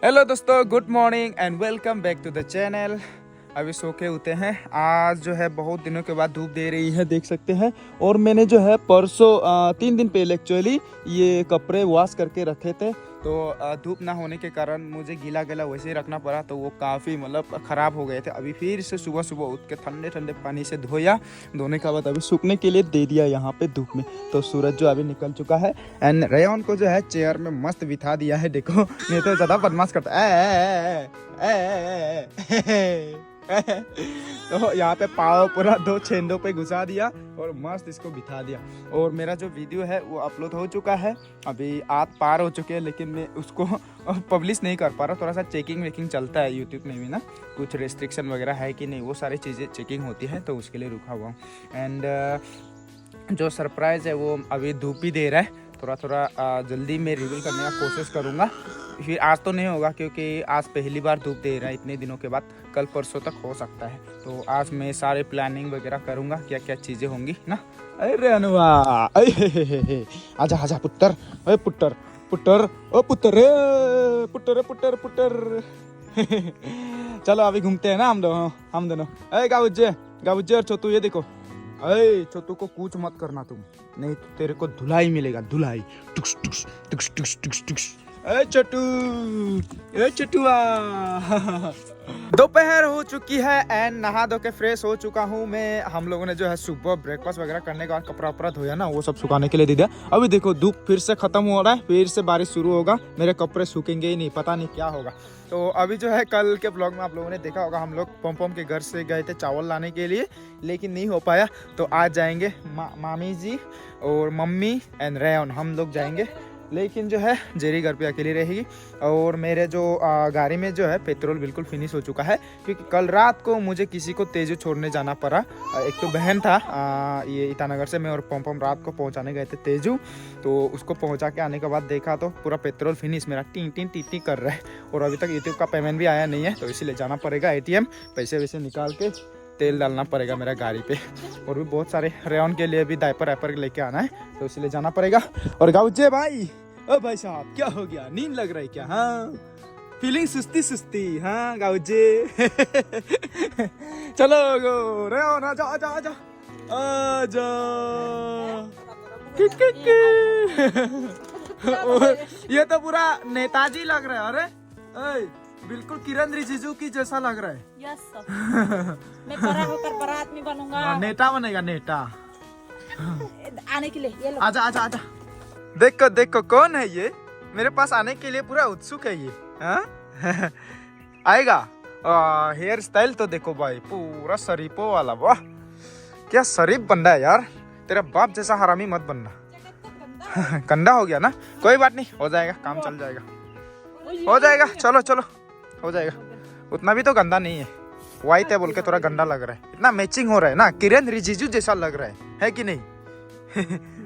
Hello दोस्तों, good morning and welcome back to the channel. अभी सो के उठे हैं। आज जो है बहुत दिनों के बाद धूप दे रही है, देख सकते हैं। और मैंने जो है परसों 3 दिन पहले एक्चुअली ये कपड़े वॉश करके रखे थे, तो धूप ना होने के कारण मुझे गीला गीला वैसे ही रखना पड़ा, तो वो काफ़ी मतलब ख़राब हो गए थे। अभी फिर से सुबह सुबह उठ के ठंडे ठंडे पानी से धोया, धोने के बाद अभी सूखने के लिए दे दिया यहाँ पे धूप में। तो सूरज जो अभी निकल चुका है एंड रेयन को जो है चेयर में मस्त बिठा दिया है। देखो, नहीं तो ज़्यादा बदमाश करता है। तो यहाँ पे पाव पूरा 2 छेंदों पे घुसा दिया और मस्त इसको बिठा दिया। और मेरा जो वीडियो है वो अपलोड हो चुका है, अभी 8 पार हो चुके हैं, लेकिन मैं उसको पब्लिश नहीं कर पा रहा। थोड़ा सा चेकिंग वेकिंग चलता है यूट्यूब में भी ना, कुछ रेस्ट्रिक्शन वगैरह है कि नहीं, वो सारी चीज़ें चेकिंग होती है, तो उसके लिए रुका हुआ हूँ। एंड जो सरप्राइज़ है वो अभी धूप ही दे रहा है, थोड़ा थोड़ा जल्दी मैं रिवील करने का कोशिश करूँगा। फिर आज तो नहीं होगा क्योंकि आज पहली बार धूप दे रहा है इतने दिनों के बाद, कल परसों तक हो सकता है। तो आज मैं सारे प्लानिंग वगैरह करूँगा, क्या क्या चीज़ें होंगी ना। अरे अनुवा, आजा आजा पुत्तर, अरे पुत्तर पुत्तर, ओ पुत्तर रे, पुत्तर पुत्तर पुत्तर। चलो अभी घूमते हैं ना हम दोनों। अरे गाबुज्जे और छोटू, ये देखो। अरे छोटू को कुछ मत करना तुम, नहीं तो तेरे को धुलाई मिलेगा, धुलाई। टुक्स टुक्स टुक्स टुक्स टुक्स टुक्स। ए चटुआ। दोपहर हो चुकी है एंड नहा धो के फ्रेश हो चुका हूँ मैं। हम लोगों ने जो है सुबह ब्रेकफास्ट वगैरह करने के बाद कपड़ा वपड़ा धोया ना, वो सब सुखाने के लिए दे दिया। अभी देखो धूप फिर से खत्म हो रहा है, फिर से बारिश शुरू होगा, मेरे कपड़े सूखेंगे ही नहीं, पता नहीं क्या होगा। तो अभी जो है कल के ब्लॉग में आप लोगों ने देखा होगा, हम लोग पम के घर से गए थे चावल लाने के लिए, लेकिन नहीं हो पाया। तो आज जाएंगे मामी जी और मम्मी एंड रेयन, हम लोग जाएंगे। लेकिन जो है जेरी घर पे अकेली रहेगी। और मेरे जो गाड़ी में जो है पेट्रोल बिल्कुल फिनिश हो चुका है, क्योंकि कल रात को मुझे किसी को तेजू छोड़ने जाना पड़ा। एक तो बहन था ये ईटानगर से, मैं और पम रात को पहुंचाने गए थे तेजू। तो उसको पहुंचा के आने के बाद देखा तो पूरा पेट्रोल फिनिश, मेरा टी टी कर रहा है। और अभी तक यूट्यूब का पेमेंट भी आया नहीं है, तो इसीलिए जाना पड़ेगा ATM, पैसे वैसे निकाल के तेल डालना पड़ेगा मेरा गाड़ी पे। और भी बहुत सारे रेयन के लिए भी डायपर लेके आना है, तो इसलिए जाना पड़ेगा। और गाउजे भाई, ओ भाई साहब क्या हो गया, नींद लग रहा है क्या? हाँ, फीलिंग सुस्ती। हाँ गाउजे। चलो गो रेयन, आजा आजा आजा आजा। ये तो पूरा नेताजी लग रहा है। अरे बिल्कुल किरण रिजिजू की जैसा लग रहा है। यस मैं बड़ा होकर बड़ा आदमी बनूंगा। नेता बनेगा, नेता। आने के लिए ये लो। आजा आजा आजा। देखो कौन है ये, मेरे पास आने के लिए पूरा उत्सुक है ये। हाँ? आएगा। हेयर स्टाइल तो देखो भाई, पूरा शरीफों वाला। वाह क्या शरीफ बंदा है यार, तेरा बाप जैसा हरामी मत बनना। गंदा हो गया ना, कोई बात नहीं, हो जाएगा, काम चल जाएगा, हो जाएगा। चलो हो जाएगा, उतना भी तो गंदा नहीं है। व्हाइट है बोल के थोड़ा गंदा लग रहा है, इतना मैचिंग हो रहा है ना, किरण रिजिजू जैसा लग रहा है कि नहीं?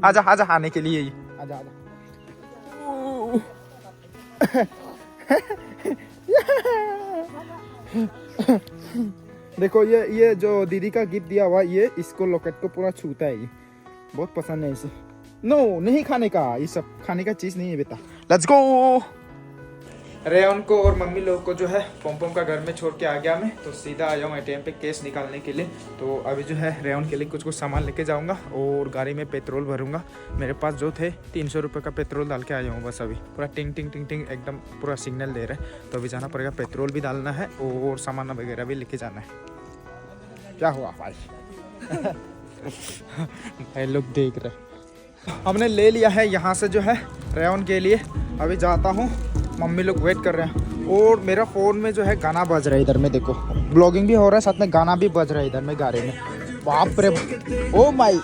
आजा आजा आने के लिए ही, आजा आजा। देखो ये जो दीदी का गिफ्ट दिया हुआ, ये इसको लॉकेट को पूरा छूता है, ये बहुत पसंद है इसे। नो नहीं खाने का, ये सब खाने का चीज नहीं है बेटा। Let's go. रेयन को और मम्मी लोग को जो है पम का घर में छोड़ के आ गया मैं, तो सीधा आया हूँ ATM पे कैश निकालने के लिए। तो अभी जो है रेयन के लिए कुछ सामान लेके जाऊँगा और गाड़ी में पेट्रोल भरूंगा। मेरे पास जो थे 300 रुपये का पेट्रोल डाल के आया हूँ बस। अभी पूरा टिंग एकदम पूरा सिग्नल दे रहा है, तो अभी जाना पड़ेगा, पेट्रोल भी डालना है और सामान वगैरह भी लेके जाना है। क्या हुआ भाई? भाई लोग देख रहे, हमने ले लिया है यहाँ से जो है रेयन के लिए। अभी जाता हूँ, मम्मी लोग वेट कर रहे हैं। और मेरा फ़ोन में जो है गाना बज रहा है, इधर में देखो ब्लॉगिंग भी हो रहा है, साथ में गाना भी बज रहा है इधर में गाड़ी में। बाप रे, ओ माई।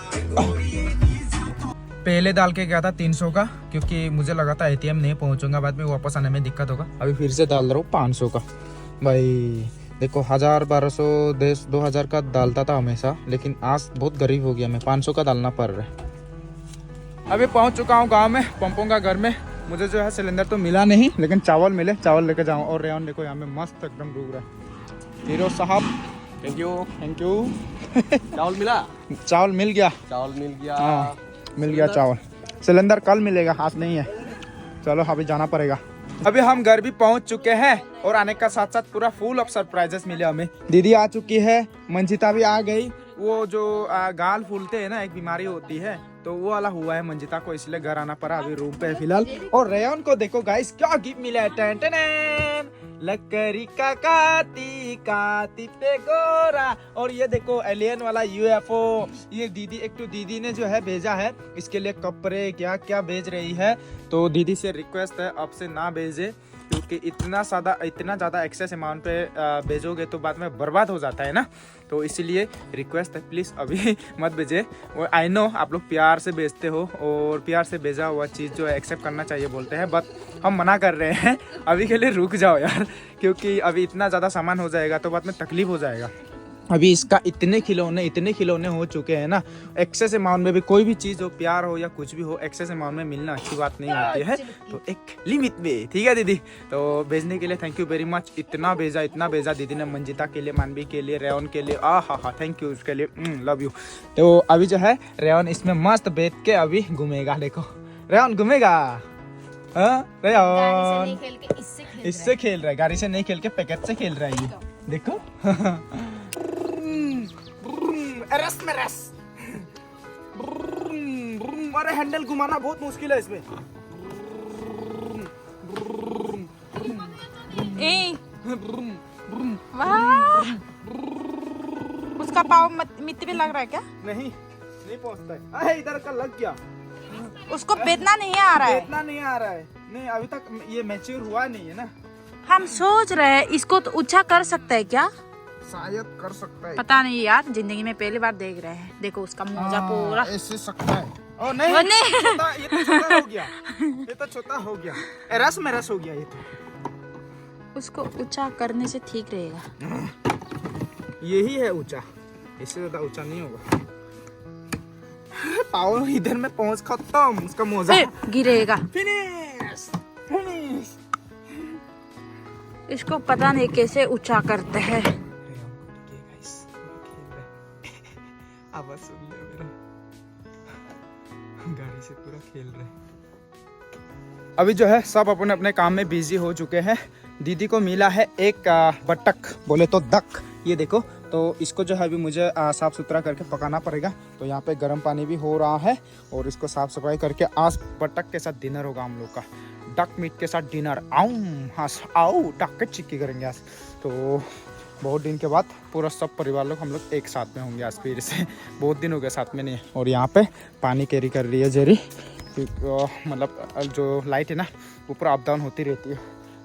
पहले डाल के गया था 300 का, क्योंकि मुझे लगा था ATM नहीं पहुंचूंगा, बाद में वापस आने में दिक्कत होगा। अभी फिर से डाल रहा हूँ 500 का। भाई देखो 1000 1200 2000 का डालता था हमेशा, लेकिन आज बहुत गरीब हो गया मैं, 500 का डालना पड़ रहा है। अभी पहुंच चुका हूँ गांव में, पंपों का घर में। मुझे जो है सिलेंडर तो मिला नहीं, लेकिन चावल मिले, चावल लेके जाऊँ। और रेयन देखो यहाँ में मस्त एकदम डूब रहा है। हीरो साहब थैंक यू चावल मिला? चावल मिल गया, हाँ मिल गया चावल। सिलेंडर कल मिलेगा, आज नहीं है। चलो अभी जाना पड़ेगा। अभी हम घर भी पहुंच चुके हैं और आने का साथ साथ पूरा फुल ऑफ सरप्राइजेस मिले हमें। दीदी आ चुकी है, मंजिता भी आ गई। वो जो गाल फूलते हैं ना, एक बीमारी होती है, तो वो वाला हुआ है मंजिता को, इसलिए घर आना पड़ा। अभी रूम पे है फिलहाल। और रेयन को देखो गाइस क्या गिफ्ट मिला है। टन टन टन। लकड़ी का काती काती पे गोरा। और ये देखो एलियन वाला यूएफओ। ये दीदी एक तो दीदी ने जो है भेजा है, इसके लिए कपड़े क्या क्या भेज रही है। तो दीदी से रिक्वेस्ट है अब से ना भेजे, क्योंकि इतना ज़्यादा एक्सेस अमाउंट पे भेजोगे तो बाद में बर्बाद हो जाता है ना। तो इसीलिए रिक्वेस्ट है प्लीज़ अभी मत भेजे। और आई नो आप लोग प्यार से भेजते हो और प्यार से भेजा हुआ चीज़ जो है एक्सेप्ट करना चाहिए बोलते हैं, बट हम मना कर रहे हैं। अभी के लिए रुक जाओ यार, क्योंकि अभी इतना ज़्यादा सामान हो जाएगा तो बाद में तकलीफ हो जाएगा। अभी इसका इतने खिलौने हो चुके हैं ना। एक्सेस अमाउंट में भी कोई भी चीज़ हो, प्यार हो या कुछ भी हो, एक्सेस अमाउंट में मिलना अच्छी बात नहीं होती है। तो एक लिमिट में, ठीक है दीदी। तो भेजने के लिए थैंक यू वेरी मच। इतना भेजा दीदी ने, मंजिता के लिए, मानवी के लिए, रेयन के लिए। हा थैंक यू उसके लिए, लव यू। तो अभी जो है रेयन इसमें मस्त बैठ के अभी घूमेगा। देखो रेयन घूमेगा। रेयन इससे खेल रहा है, गाड़ी से नहीं खेल के पैकेट से खेल रहा है ये, देखो। रस में रस। अरे हैंडल घुमाना बहुत मुश्किल है इसमें। वाह, उसका पाँव मिट्टी पे लग रहा है क्या? नहीं पहुंचता है। अरे इधर का लग गया। उसको बेचना नहीं आ रहा है। नहीं अभी तक ये मैच्योर हुआ नहीं है ना। हम सोच रहे हैं इसको तो ऊंचा कर सकता है क्या? शायद कर सकता है, पता नहीं यार, जिंदगी में पहली बार देख रहे हैं। देखो उसका मोजा पूरा ऐसे सकता है। ओ नहीं, वो नहीं। ये तो छोटा हो गया। ये तो छोटा हो गया, रस में रस हो गया ये तो। उसको ऊंचा करने से ठीक रहेगा। यही है ऊंचा, इससे ज्यादा ऊंचा नहीं होगा। पावर इधर में पहुंच, खत्म उसका मोजा। गिरेगा। फिनिश। इसको पता नहीं कैसे ऊंचा करते हैं। आवाज सुन लिया मेरा, गाड़ी से पूरा खेल रहे। अभी जो है सब अपने अपने काम में बिजी हो चुके हैं। दीदी को मिला है एक बटक, बोले तो डक। ये देखो, तो इसको जो है अभी मुझे साफ़ सुथरा करके पकाना पड़ेगा। तो यहाँ पे गर्म पानी भी हो रहा है और इसको साफ़ सफाई करके आज बटक के साथ डिनर होगा हम लोग का। डक मीट के साथ डिनर। आओ डक के चिक्की करेंगे आज। तो बहुत दिन के बाद पूरा सब परिवार लोग हम लोग एक साथ में होंगे आज फिर से। बहुत दिन हो गए साथ में नहीं। और यहाँ पे पानी कैरी कर रही है जेरी, मतलब जो लाइट है ना वो पूरा अप डाउन होती रहती है।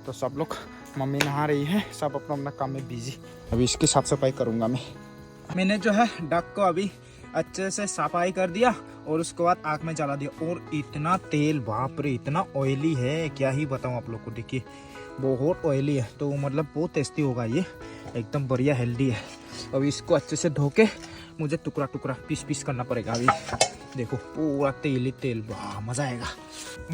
तो सब लोग, मम्मी नहा रही है, सब अपना अपना काम में बिजी। अभी इसकी साफ सफाई करूँगा मैंने जो है डक को अभी अच्छे से सफाई कर दिया और उसके बाद आग में जला दिया। और इतना तेल, बाप रे, इतना ऑयली है, क्या ही बताऊँ आप लोग को। देखिए बहुत ऑयली है, तो मतलब बहुत टेस्टी होगा ये, एकदम बढ़िया हेल्दी है। अभी इसको अच्छे से धो के मुझे टुकड़ा टुकड़ा पीस करना पड़ेगा। अभी देखो पूरा तेल ही तेल, वाह मजा आएगा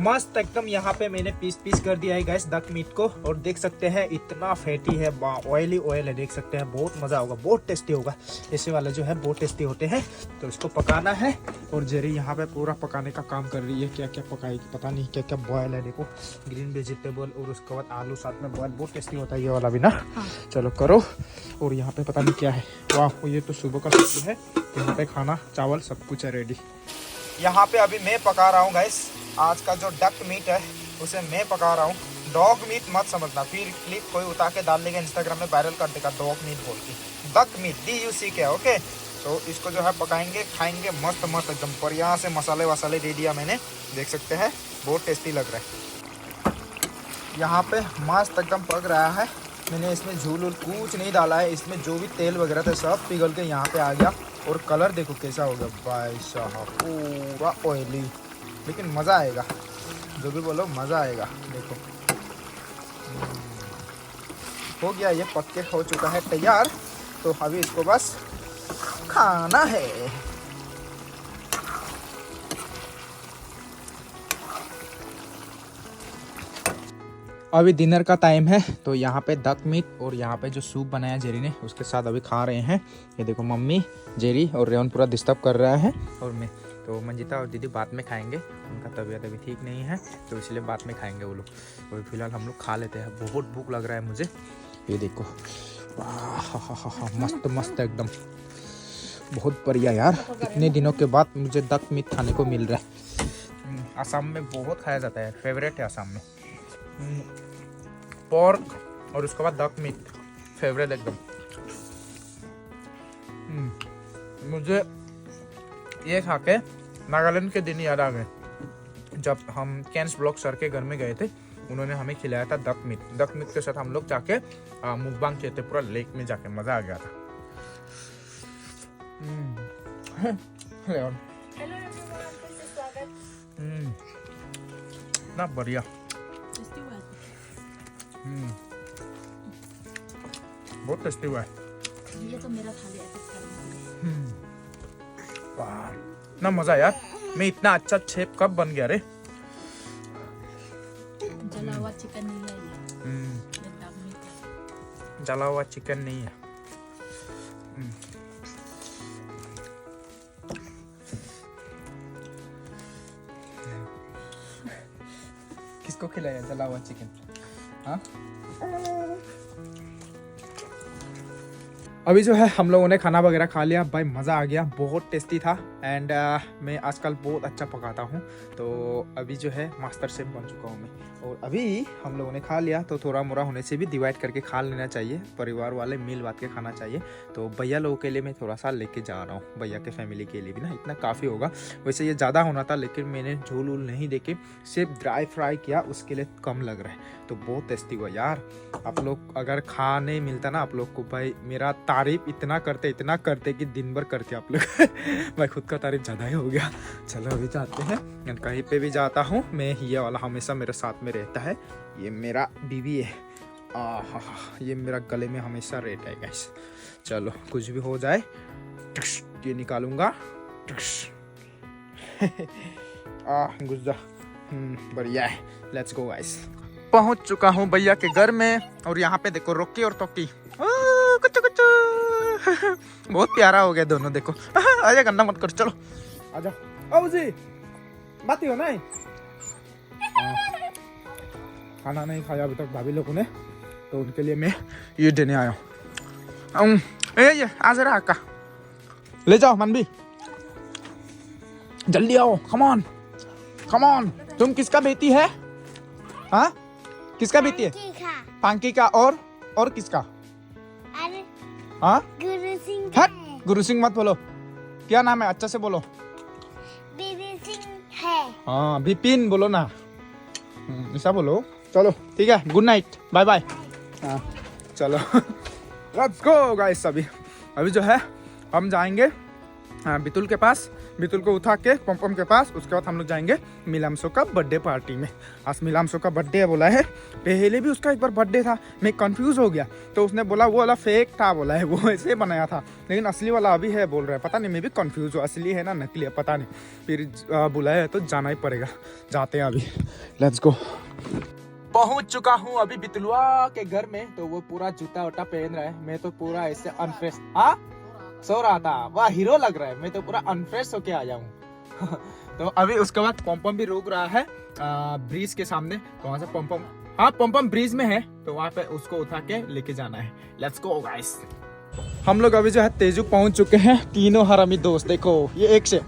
मस्त एकदम। यहाँ पे मैंने पीस कर दिया है गैस डक मीट को। और देख सकते हैं इतना फैटी है, ऑयली ऑयल है, देख सकते हैं। बहुत मजा होगा, बहुत टेस्टी होगा। ऐसे वाले जो है बहुत टेस्टी होते हैं। तो इसको पकाना है और जेरी यहाँ पे पूरा पकाने का काम कर रही है। क्या क्या पकाएगी पता नहीं, क्या क्या बॉयल है। देखो ग्रीन वेजिटेबल और उसके बाद आलू साथ में बॉयल, बहुत टेस्टी होता है ये वाला भी ना। चलो करो। और यहाँ पे पता नहीं क्या है, वाह ये तो सुबह का सब्जी है। यहाँ पे खाना चावल सब कुछ है रेडी। यहाँ पे अभी मैं पका रहा हूँ गाइस, आज का जो डक मीट है उसे मैं पका रहा हूँ। डॉग मीट मत समझना, फिर क्लिप कोई उतार के डाल देगा इंस्टाग्राम में, वायरल कर देगा डॉग मीट बोल के। डक मीट DUC के, ओके। तो इसको जो है पकाएंगे, खाएंगे मस्त मस्त एकदम। पर यहाँ से मसाले वसाले दे दिया मैंने, देख सकते हैं बहुत टेस्टी लग रहा है। यहाँ पे मस्त एकदम पक रहा है। मैंने इसमें झूल उल कुछ नहीं डाला है, इसमें जो भी तेल वगैरह था सब पिघल के यहाँ पे आ गया। और कलर देखो कैसा हो गया भाई साहब, पूरा ऑयली, लेकिन मज़ा आएगा। जो भी बोलो मज़ा आएगा। देखो हो गया, ये पक के हो चुका है तैयार। तो अभी इसको बस खाना है। अभी डिनर का टाइम है। तो यहाँ पे डक मीट और यहाँ पे जो सूप बनाया जेरी ने उसके साथ अभी खा रहे हैं। ये देखो मम्मी, जेरी और रेयन पूरा डिस्टर्ब कर रहा है और मैं। तो मंजिता और दीदी बाद में खाएंगे, उनका तबीयत अभी ठीक नहीं है तो इसलिए बाद में खाएंगे वो लोग। तो फिलहाल हम लोग खा लेते हैं, बहुत भूख लग रहा है मुझे। ये देखो मस्त मस्त एकदम, बहुत बढ़िया यार। इतने दिनों के बाद मुझे डक मीट खाने को मिल रहा है। असम में बहुत खाया जाता है, फेवरेट है असम में। पोर्क और उसके बाद डक मीट फेवरेट एकदम। मुझे ये खा के नागालैंड के दिन याद आ गए, जब हम कैंस ब्लॉक सर के घर में गए थे, उन्होंने हमें खिलाया था डक मीट। डक मीट के साथ हम लोग जाके मुकबांग किए थे पूरा लेक में जाके, मजा आ गया था। हेलो एवरीवन, फिर से स्वागत। ना बढ़िया, टेस्टी हुआ है। बहुत टेस्टी हुआ है। ये तो मेरा थाली है। वाह, ना मजा यार। मैं इतना अच्छा शेफ कब बन गया रे। जला हुआ चिकन नहीं है ये, डक मीट है। जला हुआ चिकन नहीं है। किसको खिलाया जला हुआ चिकन? हाँ, अभी जो है हम लोगों ने खाना वगैरह खा लिया भाई, मज़ा आ गया, बहुत टेस्टी था। एंड मैं आजकल बहुत अच्छा पकाता हूँ, तो अभी जो है मास्टर शेफ बन चुका हूँ मैं। और अभी हम लोगों ने खा लिया तो थोड़ा मोड़ा होने से भी डिवाइड करके खा लेना चाहिए, परिवार वाले मिल बांट के खाना चाहिए। तो भैया लोगों के लिए मैं थोड़ा सा लेके जा रहा हूँ, भैया के फैमिली के लिए भी ना इतना काफ़ी होगा। वैसे ये ज़्यादा होना था लेकिन मैंने झोल वूल नहीं देके सिर्फ ड्राई फ्राई किया, उसके लिए कम लग रहा है। तो बहुत टेस्टी हुआ यार। आप लोग अगर खाने मिलता ना आप लोग को भाई, मेरा तारीफ इतना करते कि दिन भर करते आप लोग। मैं खुद का तारीफ ज़्यादा ही हो गया। चलो अभी जाते हैं, कहीं पे भी जाता हूँ मैं, ये वाला हमेशा मेरे साथ में रहता है। ये मेरा बीवी है, ये मेरा गले में हमेशा रहता है गाइस। चलो कुछ भी हो जाए ये निकालूंगा। घुस जा। बढ़िया है, लेट्स गो गाइस। पहुंच चुका हूँ भैया के घर में, और यहाँ पे देखो रोकी और टोकी कुछ बहुत प्यारा हो गया दोनों। देखो आजा, गन्ना मत कर, चलो आजा। ओ जी बात ही हो नहीं, खाना नहीं खाया अभी तक भाभी लोगों ने, तो उनके लिए मैं ये देने आया हूँ। ये आ जरा आका, ले जाओ मनबी, जल्दी आओ, कम ऑन कम ऑन। तुम किसका बेटी है? हाँ, किसका बेटी है? पांकी का। और किसका? हाँ, गुरु सिंह हट, गुरु सिंह मत बोलो। क्या नाम है? अच्छा से बोलो। बिपिन सिंह है। हाँ, बिपिन बोलो ना, ऐसा बोलो। चलो ठीक है, गुड नाइट, बाय बाय। हाँ चलो लेट्स गो गाइस। अभी जो है हम जाएंगे बितुल के पास, बितुल को उठा के पम के पास, उसके बाद हम लोग जाएंगे मिलामसो का बर्थडे पार्टी में। आज मिलामसो का बर्थडे बोला है, पहले भी उसका एक बार बर्थडे था, मैं कंफ्यूज हो गया। तो उसने बोला वो वाला फेक था, बोला है वो ऐसे बनाया था, लेकिन असली वाला अभी है बोल रहा है। पता नहीं, मैं भी कंफ्यूज हूँ, असली है ना नकली है पता नहीं। फिर बुलाया है तो जाना ही पड़ेगा, जाते हैं अभी, लेट्स गो। पहुंच चुका हूँ अभी बितुलवा के घर में, तो वो पूरा जूता वूटा पहन रहा है, मैं तो पूरा ऐसे अनफ्रेश। हाँ, सो रहा था, वाह हीरो लग रहा है, मैं तो पूरा अनफ्रेश होके आ जाऊँ। तो अभी उसके बाद पम भी रुक रहा है ब्रिज के सामने, तो वहाँ से पम, हाँ पम ब्रिज में है, तो वहाँ पे उसको उठा के लेके जाना है। Let's go guys. हम लोग अभी जो है तेजू पहुंच चुके हैं, तीनों हरामी दोस्त। देखो ये एक से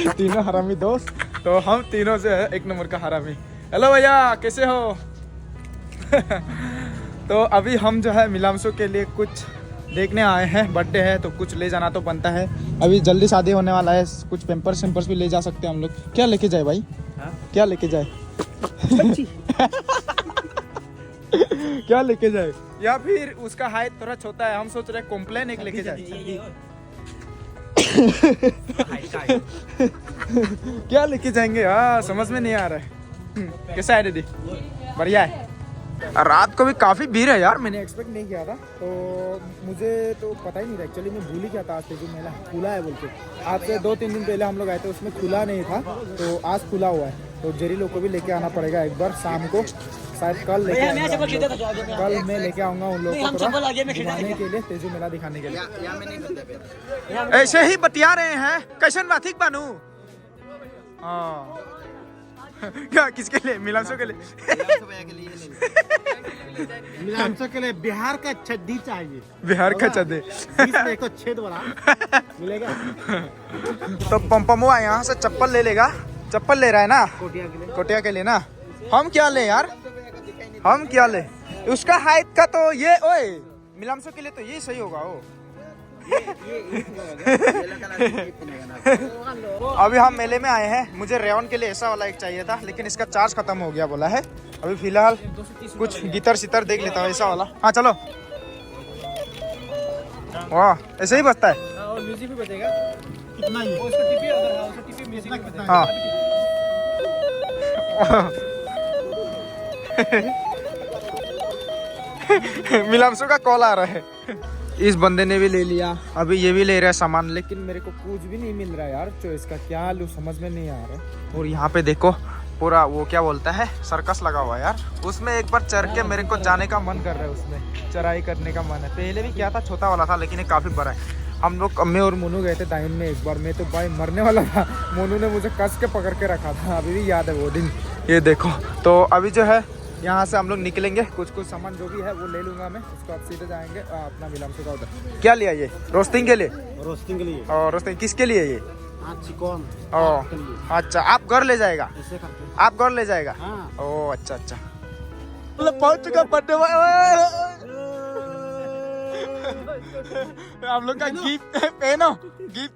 तीनों हरामी दोस्त, तो हम तीनों से है एक नंबर का हरामी। हेलो भैया, कैसे हो? तो अभी हम जो है मिलामसो के लिए कुछ देखने आए हैं, बर्थडे है तो कुछ ले जाना तो बनता है। अभी जल्दी शादी होने वाला है, कुछ पेम्पर्स भी ले जा सकते हैं हम लोग। क्या लेके जाए भाई? हाँ? क्या लेके जाए? क्या लेके जाए? या फिर उसका हाइट थोड़ा छोटा है, हम सोच रहे हैं कॉम्प्लेन एक लेके जाए। क्या लेके जाएंगे? हाँ समझ में नहीं आ रहा है। कैसा है दीदी? बढ़िया है। रात को भी काफ़ी भीड़ है यार, मैंने एक्सपेक्ट नहीं किया था, तो मुझे तो पता ही नहीं था एक्चुअली, मैं भूल ही गया था आज तेजू मेला खुला है बोल के। आज से 2-3 दिन पहले हम लोग आए थे, उसमें खुला नहीं था, तो आज खुला हुआ है। तो जेरी लोग को भी लेके आना पड़ेगा एक बार शाम को, शायद कल लेके कल मैं लेके आऊंगा उन लोगों को दिखाने के लिए, तेजू मेला दिखाने के लिए। ऐसे ही बतिया रहे हैं, कैसन बा ठीक बानू? हाँ क्या किसके लिए? मिलांशो के लिए। मिलांशो के लिए बिहार का चड्डी चाहिए। बिहार का चड्डी देखो छेद वाला मिलेगा। तो पंपमुआ यहाँ से चप्पल ले लेगा। चप्पल ले रहा है ना कोटिया के लिए ना। हम क्या ले यार, हम क्या ले? उसका हाइट का तो ये, ओए मिलांशो के लिए तो ये सही होगा। वो अभी हम मेले में आए हैं, मुझे रेवन के लिए ऐसा वाला एक चाहिए था, लेकिन इसका चार्ज खत्म हो गया बोला है। अभी फिलहाल कुछ गिटार सितार देख लेता हूँ ऐसा वाला। हाँ चलो। वाह ऐसे ही बजता है। और म्यूजिक भी बजेगा। कितना ही उसको टीपी अगर हां उसको टीपी म्यूजिक कितना। हाँ मिलांशो का कॉल आ रहा है। इस बंदे ने भी ले लिया, अभी ये भी ले रहा है सामान, लेकिन मेरे को कुछ भी नहीं मिल रहा है यार। चॉइस का क्या लूँ समझ में नहीं आ रहा। और यहाँ पे देखो पूरा वो क्या बोलता है सर्कस लगा हुआ है यार। उसमें एक बार चढ़ के मेरे को जाने का मन कर रहा है, उसमें चढ़ाई करने का मन है। पहले भी क्या था, छोटा वाला था, लेकिन ये काफी बड़ा है। हम लोग मैं और मोनू गए थे टाइम में एक बार, मैं तो भाई मरने वाला था। मोनू ने मुझे कस के पकड़ के रखा था, अभी भी याद है वो दिन। ये देखो तो अभी जो है यहाँ से हम लोग निकलेंगे, कुछ कुछ सामान जो भी है वो ले लूंगा मैं। उसको आप सीधे जाएंगे अपना मिलांशो का उधर। क्या लिया ये? रोस्टिंग के लिए? रोस्टिंग के लिए। और रोस्टिंग किसके लिए ये? चिकन। अच्छा आप घर ले जाएगा? ऐसे करके आप घर ले जाएगा? हाँ। ओ अच्छा अच्छा। पहुंच चुका बर्थडे। हम लोग का गिफ्ट पहनो, गिफ्ट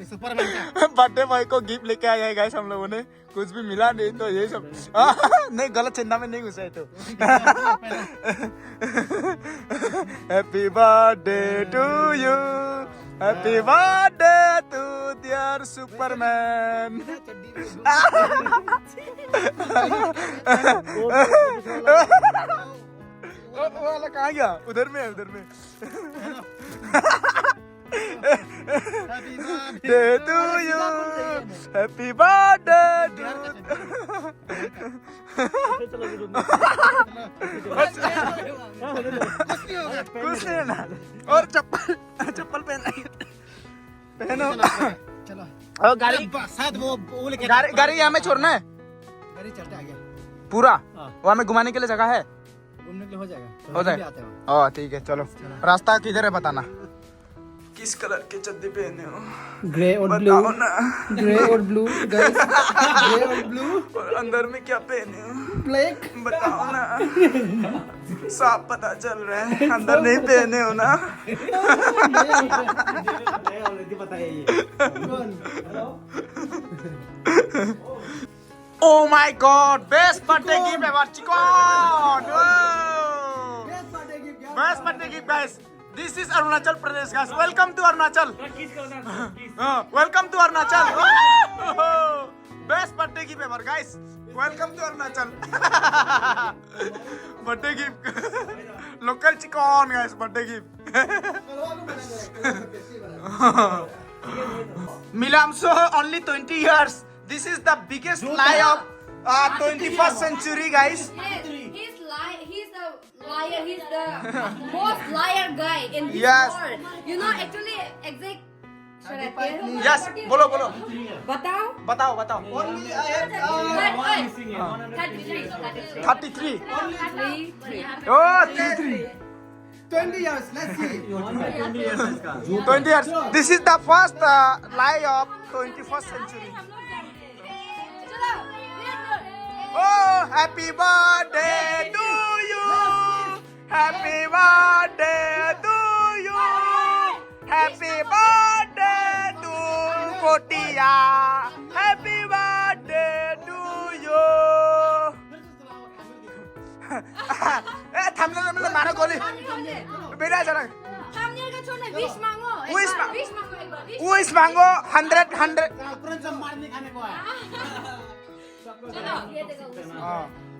सुपरमैन का बर्थडे बॉय को गिफ्ट लेके आए हैं गाइस हम लोगों ने। कुछ भी मिला नहीं तो ये सब नहीं, गलत चिंता में नहीं घुसा है तो। Happy birthday to you, happy birthday to dear Superman. वो वाला कहाँ गया? उधर में है, उधर में। Day to you, happy birthday to कुछ नहीं ना। और चप्पल पहनो। चलो और गाड़ी शायद वो लेके गाड़ी यहाँ में छोड़ना है गाड़ी चलते आ गया पूरा। हाँ। वहाँ में घुमाने के लिए जगह है? घूमने के लिए हो जाएगा। हो जाएगा। हाँ ठीक है चलो। रास्ता किधर है बताना। किस कलर के चड्डी पहने हो? ग्रे और ब्लू। ग्रे और ब्लू गाइस। ग्रे और ब्लू। और अंदर में क्या पहने हो? ब्लैक। बताओ ना। साफ पता चल रहा है, अंदर नहीं पहने हो ना। ऑलरेडी पता है ये। Oh my God! Best birthday gift ever, chicken! Best birthday gift, guys. This is Arunachal Pradesh, guys. Welcome to Arunachal. Welcome to Arunachal. Best birthday gift ever, guys. Welcome to Arunachal. Birthday gift. Local chicken, guys. Birthday gift. Milamso, only 20 years. This is the biggest lie of 21st century, guys. He's the liar. He's the most liar guy in this Yes. world. You know, actually, exact. Should I tell you? Yes, बोलो बोलो। बताओ। बताओ बताओ। 33. Oh, 33. 20 years. Let's see. 20 years. This is the first lie of 21st century. Oh, happy birthday to you. Happy birthday to you. Happy birthday to Kotia. Happy birthday to you. थामने मारो गोली बेटा जरा Thumbnail का छोड़ना, wish मांगो। Wish मांगो। wish मांगो एक बार। विश मांगो 100 तुरंत सब मारने खाने को है। चलो, ये देखो wish।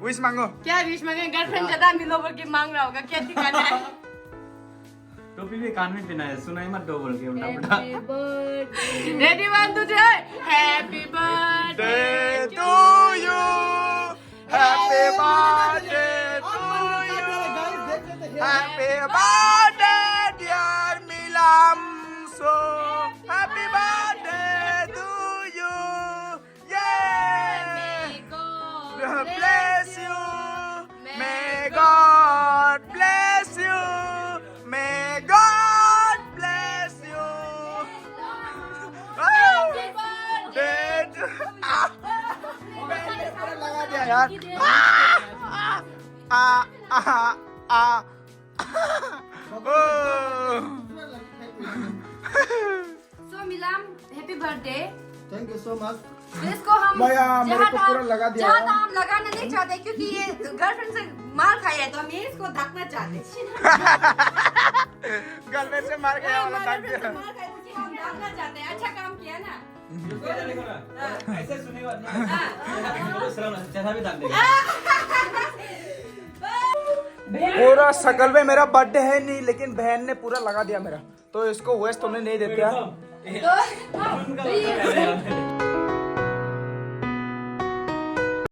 विश मांगो। क्या विश मांगे? गर्लफ्रेंड ज्यादा मिलो बोल के मांग रहा होगा, क्या ठिकाना है? टोपी भी कान में पहना है, सुनाई मत दो बोल के उल्टा पुल्टा। Ready 1 2 3 happy birthday Day to you. birthday to you. Happy birthday, dear Milam. So happy birthday to you. Yeah. God bless you. May God bless you. May God bless you. लगा दिया यार. So Milam, happy birthday. Thank you so much. इसको हम भैया, मेरे को पूरा लगा दिया जहाँ यार. हम लगाना नहीं चाहते क्योंकि ये गर्लफ्रेंड से मार खाया है तो हम ये इसको ढकना चाहते हैं. गर्लफ्रेंड से मार गया वाला दाग गर्लफ्रेंड से दिया. मार खाया तो इसलिए हम ढकना चाहते हैं. अच्छा काम किया ना. ऐसे सुनेगा ना चढ़ा भी दाग देगा. पूरा शकल में मेरा बर्थडे है नहीं, लेकिन बहन ने पूरा लगा दिया मेरा, तो इसको वेस्ट होने नहीं देते यार. तो